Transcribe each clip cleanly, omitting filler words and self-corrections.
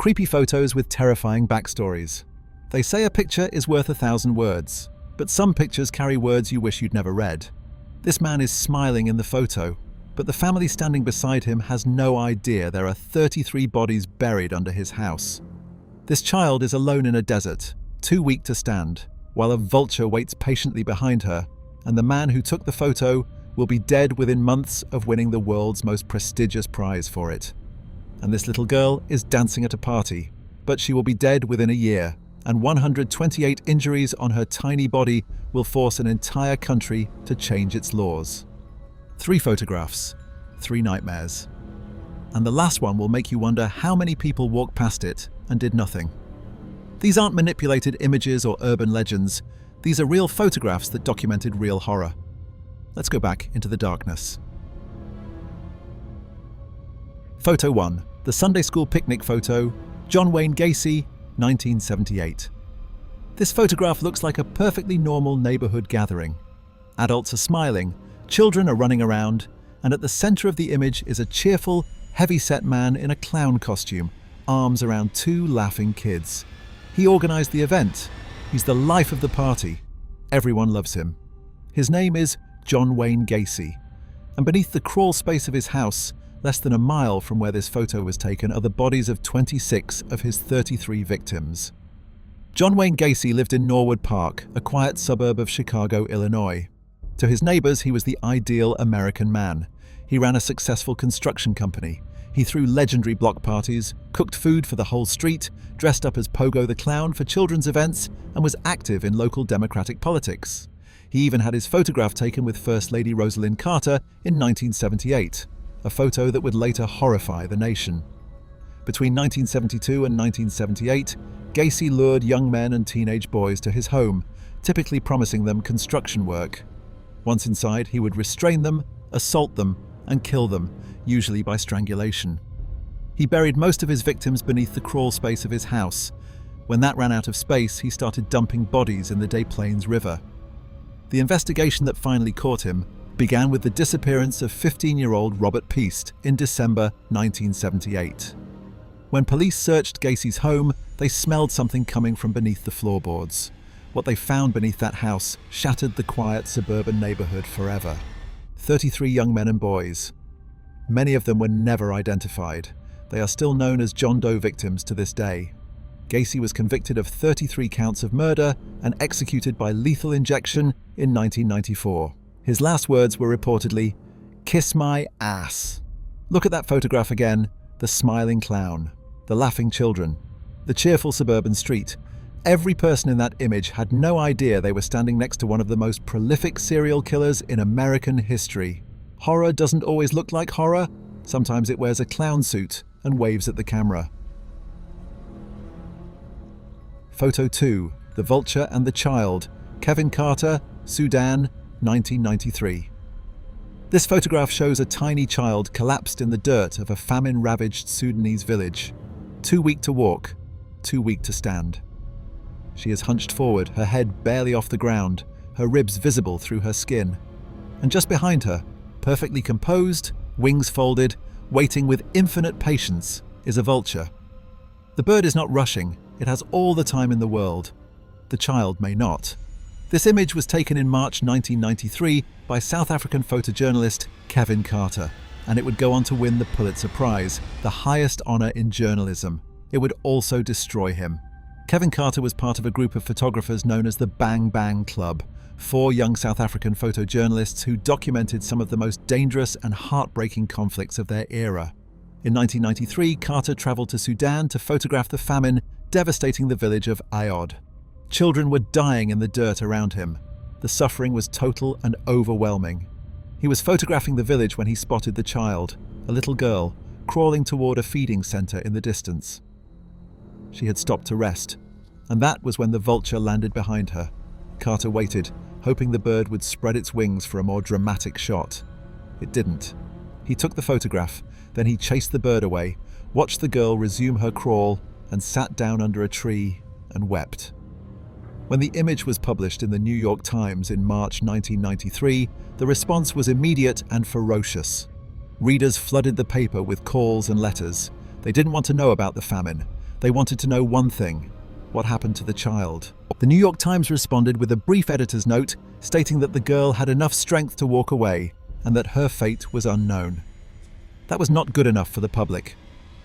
Creepy photos with terrifying backstories. They say a picture is worth 1,000 words, but some pictures carry words you wish you'd never read. This man is smiling in the photo, but the family standing beside him has no idea there are 33 bodies buried under his house. This child is alone in a desert, too weak to stand, while a vulture waits patiently behind her, and the man who took the photo will be dead within months of winning the world's most prestigious prize for it. And this little girl is dancing at a party, but she will be dead within a year, and 128 injuries on her tiny body will force an entire country to change its laws. 3 photographs, 3 nightmares. And the last one will make you wonder how many people walked past it and did nothing. These aren't manipulated images or urban legends. These are real photographs that documented real horror. Let's go back into the darkness. Photo 1. The Sunday school picnic photo, John Wayne Gacy, 1978. This photograph looks like a perfectly normal neighborhood gathering. Adults are smiling, children are running around, and at the center of the image is a cheerful, heavy-set man in a clown costume, arms around 2 laughing kids. He organized the event. He's the life of the party. Everyone loves him. His name is John Wayne Gacy, and beneath the crawl space of his house, less than a mile from where this photo was taken, are the bodies of 26 of his 33 victims. John Wayne Gacy lived in Norwood Park, a quiet suburb of Chicago, Illinois. To his neighbors, he was the ideal American man. He ran a successful construction company. He threw legendary block parties, cooked food for the whole street, dressed up as Pogo the Clown for children's events, and was active in local Democratic politics. He even had his photograph taken with First Lady Rosalynn Carter in 1978, a photo that would later horrify the nation. Between 1972 and 1978, Gacy lured young men and teenage boys to his home, typically promising them construction work. Once inside, he would restrain them, assault them, and kill them, usually by strangulation. He buried most of his victims beneath the crawl space of his house. When that ran out of space, he started dumping bodies in the Des Plaines River. The investigation that finally caught him began with the disappearance of 15-year-old Robert Piest in December 1978. When police searched Gacy's home, they smelled something coming from beneath the floorboards. What they found beneath that house shattered the quiet suburban neighborhood forever. 33 young men and boys. Many of them were never identified. They are still known as John Doe victims to this day. Gacy was convicted of 33 counts of murder and executed by lethal injection in 1994. His last words were reportedly, "Kiss my ass." Look at that photograph again, the smiling clown, the laughing children, the cheerful suburban street. Every person in that image had no idea they were standing next to one of the most prolific serial killers in American history. Horror doesn't always look like horror. Sometimes it wears a clown suit and waves at the camera. Photo 2. The Vulture and the Child, Kevin Carter, Sudan, 1993. This photograph shows a tiny child collapsed in the dirt of a famine-ravaged Sudanese village. Too weak to walk, too weak to stand. She is hunched forward, her head barely off the ground, her ribs visible through her skin. And just behind her, perfectly composed, wings folded, waiting with infinite patience, is a vulture. The bird is not rushing, it has all the time in the world. The child may not. This image was taken in March 1993 by South African photojournalist Kevin Carter, and it would go on to win the Pulitzer Prize, the highest honor in journalism. It would also destroy him. Kevin Carter was part of a group of photographers known as the Bang Bang Club, 4 young South African photojournalists who documented some of the most dangerous and heartbreaking conflicts of their era. In 1993, Carter traveled to Sudan to photograph the famine devastating the village of Ayod. Children were dying in the dirt around him. The suffering was total and overwhelming. He was photographing the village when he spotted the child, a little girl, crawling toward a feeding center in the distance. She had stopped to rest, and that was when the vulture landed behind her. Carter waited, hoping the bird would spread its wings for a more dramatic shot. It didn't. He took the photograph, then he chased the bird away, watched the girl resume her crawl, and sat down under a tree and wept. When the image was published in the New York Times in March 1993, the response was immediate and ferocious. Readers flooded the paper with calls and letters. They didn't want to know about the famine. They wanted to know one thing: what happened to the child? The New York Times responded with a brief editor's note stating that the girl had enough strength to walk away and that her fate was unknown. That was not good enough for the public.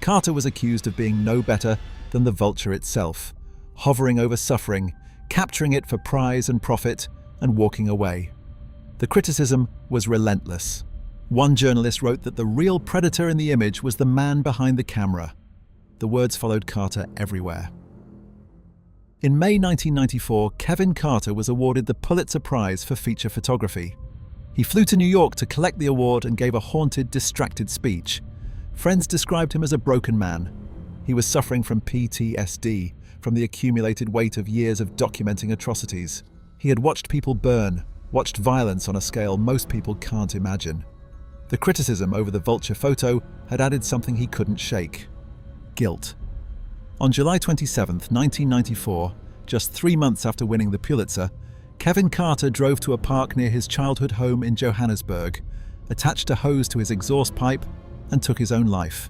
Carter was accused of being no better than the Vulture itself, hovering over suffering, capturing it for prize and profit, and walking away. The criticism was relentless. One journalist wrote that the real predator in the image was the man behind the camera. The words followed Carter everywhere. In May 1994, Kevin Carter was awarded the Pulitzer Prize for feature photography. He flew to New York to collect the award and gave a haunted, distracted speech. Friends described him as a broken man. He was suffering from PTSD, from the accumulated weight of years of documenting atrocities. He had watched people burn, watched violence on a scale most people can't imagine. The criticism over the Vulture photo had added something he couldn't shake: guilt. On July 27, 1994, just 3 months after winning the Pulitzer, Kevin Carter drove to a park near his childhood home in Johannesburg, attached a hose to his exhaust pipe, and took his own life.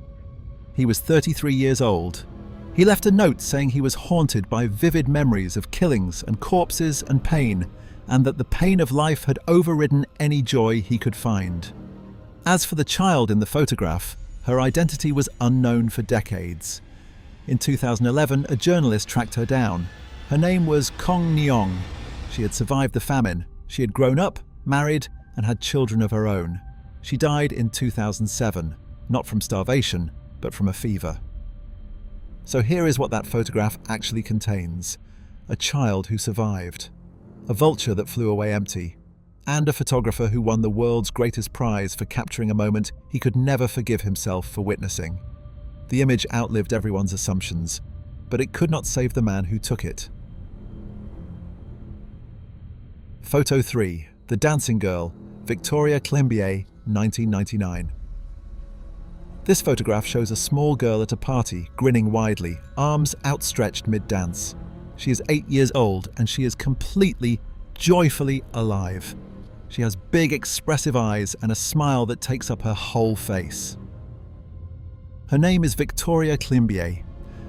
He was 33 years old. He left a note saying he was haunted by vivid memories of killings and corpses and pain, and that the pain of life had overridden any joy he could find. As for the child in the photograph, her identity was unknown for decades. In 2011, a journalist tracked her down. Her name was Kong Nyong. She had survived the famine. She had grown up, married, and had children of her own. She died in 2007, not from starvation, but from a fever. So here is what that photograph actually contains: a child who survived, a vulture that flew away empty, and a photographer who won the world's greatest prize for capturing a moment he could never forgive himself for witnessing. The image outlived everyone's assumptions, but it could not save the man who took it. Photo 3. The Dancing Girl, Victoria Climbié, 1999. This photograph shows a small girl at a party, grinning widely, arms outstretched mid-dance. She is 8 years old and she is completely, joyfully alive. She has big, expressive eyes and a smile that takes up her whole face. Her name is Victoria Climbié.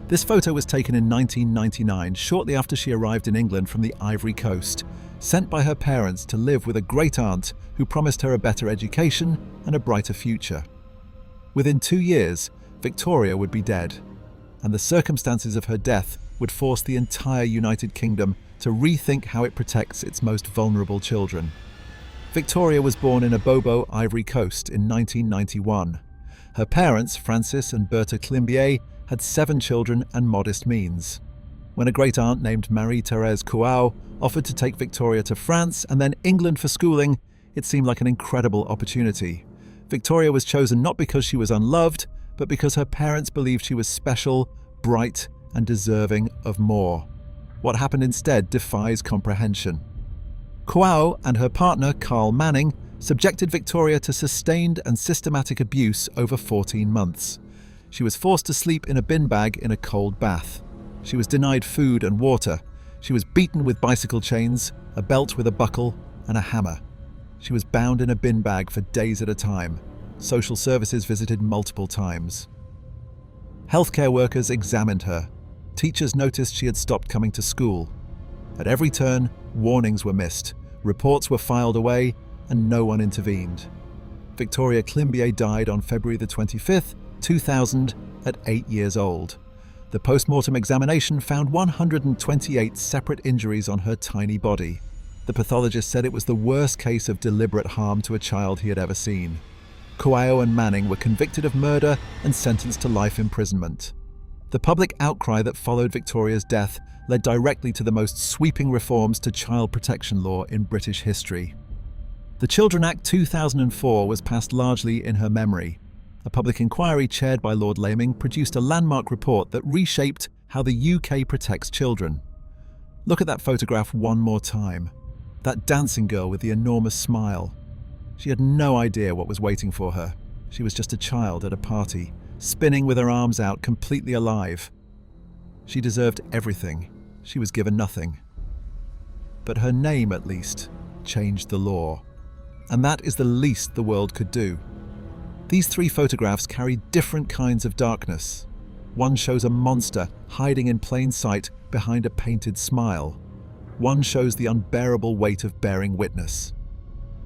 This photo was taken in 1999, shortly after she arrived in England from the Ivory Coast, sent by her parents to live with a great-aunt who promised her a better education and a brighter future. Within 2 years, Victoria would be dead, and the circumstances of her death would force the entire United Kingdom to rethink how it protects its most vulnerable children. Victoria was born in Abobo, Ivory Coast in 1991. Her parents, Francis and Berta Climbié, had 7 children and modest means. When a great-aunt named Marie-Thérèse Kouao offered to take Victoria to France and then England for schooling, it seemed like an incredible opportunity. Victoria was chosen not because she was unloved, but because her parents believed she was special, bright, and deserving of more. What happened instead defies comprehension. Kouao and her partner, Carl Manning, subjected Victoria to sustained and systematic abuse over 14 months. She was forced to sleep in a bin bag in a cold bath. She was denied food and water. She was beaten with bicycle chains, a belt with a buckle, and a hammer. She was bound in a bin bag for days at a time. Social services visited multiple times. Healthcare workers examined her. Teachers noticed she had stopped coming to school. At every turn, warnings were missed, reports were filed away, and no one intervened. Victoria Climbié died on February the 25th, 2000, at 8 years old. The post-mortem examination found 128 separate injuries on her tiny body. The pathologist said it was the worst case of deliberate harm to a child he had ever seen. Kouao and Manning were convicted of murder and sentenced to life imprisonment. The public outcry that followed Victoria's death led directly to the most sweeping reforms to child protection law in British history. The Children Act 2004 was passed largely in her memory. A public inquiry chaired by Lord Laming produced a landmark report that reshaped how the UK protects children. Look at that photograph one more time. That dancing girl with the enormous smile. She had no idea what was waiting for her. She was just a child at a party, spinning with her arms out, completely alive. She deserved everything. She was given nothing. But her name, at least, changed the law. And that is the least the world could do. These 3 photographs carry different kinds of darkness. One shows a monster hiding in plain sight behind a painted smile. One shows the unbearable weight of bearing witness.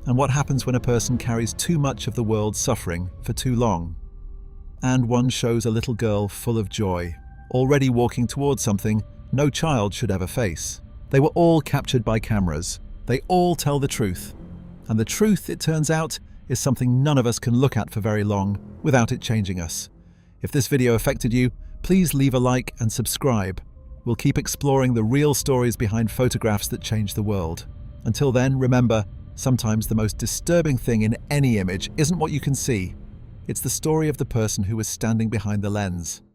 And what happens when a person carries too much of the world's suffering for too long? And one shows a little girl full of joy, already walking towards something no child should ever face. They were all captured by cameras. They all tell the truth. And the truth, it turns out, is something none of us can look at for very long without it changing us. If this video affected you, please leave a like and subscribe. We'll keep exploring the real stories behind photographs that change the world. Until then, remember, sometimes the most disturbing thing in any image isn't what you can see. It's the story of the person who was standing behind the lens.